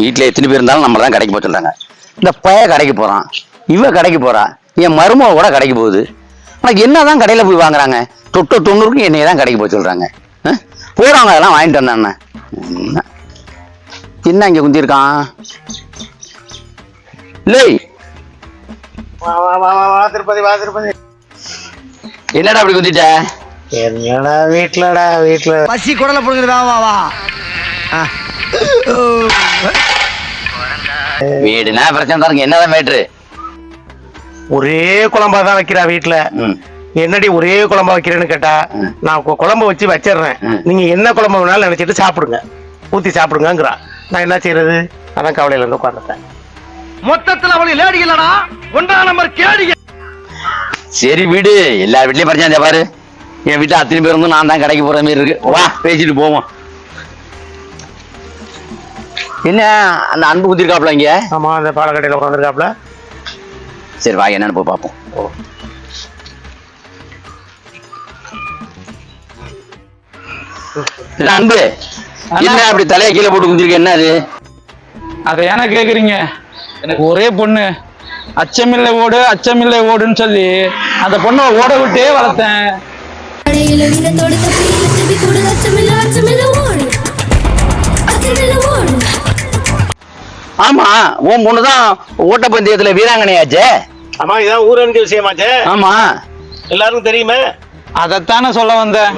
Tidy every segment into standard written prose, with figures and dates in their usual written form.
வீட்டுல எத்தனை பேர் இருந்தாலும் நம்ம தான் கடைக்கு போக சொல்றாங்க. இந்த பைய கடைக்கு போறான், இவ கடைக்கு போறா, என் மருமக கூட கடைக்கு போகுது. உனக்கு என்னதான் கடையில போய் வாங்குறாங்க? தொட்டு 90க்கு என்னைய தான் கடைக்கு போக சொல்றாங்க. போறாங்க அதெல்லாம் வாங்கிட்டு வந்தானே. என்ன இங்க குந்திருக்கான்? இல்லை திருப்பதி வா திருப்பதி. என்னடா அப்படி குந்திட்ட? என்னடா வீட்டுல பசி குடல புடுங்குறதா? வா வீடுனா பிரச்சனை தான். என்னதான் மேட்ரு? ஒரே குழம்பா தான் வைக்கிறா வீட்டுல. என்னடி ஒரே குழம்பா வைக்கிறேன்னு கேட்டா, நான் குழம்பு வச்சிடுறேன், நீங்க என்ன குழம்பு வேணாலும் நினைச்சிட்டு சாப்பிடுங்க, ஊத்தி சாப்பிடுங்கிறா. நான் என்ன செய்யறது? அதான் கவலையில இருந்து உட்கார்ந்துட்டேன். மொத்தத்துல அவளுக்கு லேடி இல்லடா, 1ஆம் நம்பர் கேடி. சரி வீடு, எல்லா வீட்லயும் பிரச்சனை பாரு. என் வீட்டுல அத்தனை பேர் வந்து நான் தான் கடைக்கு போற மாதிரி இருக்கு. வா பேசிட்டு போவோம். என்ன அந்த அன்பு குந்திருக்காப்ல இங்க? ஆமா, அந்த பாலக்கடையில உட்காந்துருக்காப்ல. சரி வா, என்னன்னு போய் பார்ப்போம். அன்பு, என்ன அப்படி தலையை கீழே போட்டு குந்திருக்க? என்ன அது? அதை ஏன்னா கேக்குறீங்க? எனக்கு ஒரே பொண்ணு, அச்சமில்லை ஓடு அச்சமில்லை ஓடுன்னு சொல்லி அந்த பொண்ணை ஓட விட்டே வளர்த்தேன். ஆமா, உன் பொண்ணுதான் ஓட்டப்பந்தயத்துல வீராங்கனையாச்சே. ஆமா, இதான் ஊரறிஞ்ச விஷயமாச்சே. ஆமா, எல்லாருக்கும் தெரியுமே. அதைத்தானே சொல்ல வந்தேன்.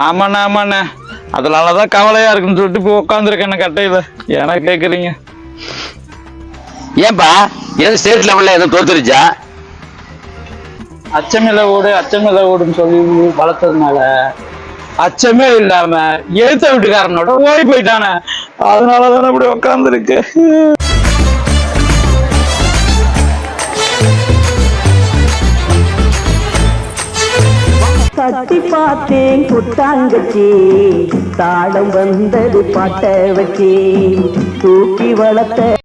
ஆமாண்ணா, அதனாலதான் கவலையா இருக்குன்னு சொல்லிட்டு போய் உட்காந்துருக்கேன் கட்டையில. ஏன்னா கேக்குறீங்க? ஏன்பா, எது ஸ்டேட் லெவல்ல எதுவும் தோத்துருச்சா? அச்சமில்லை ஓடுன்னு சொல்லி வளர்த்ததுனால அச்சமே இல்லாம எழுத்த வீட்டுக்காரனோட ஓடி போயிட்டானே. அதனாலதான் அப்படி உட்காந்துருக்கு. கட்டி பார்த்தேன் புட்டாங்கச்சி, தாளம் வந்தது பாட்ட வச்சி, தூக்கி வளர்த்த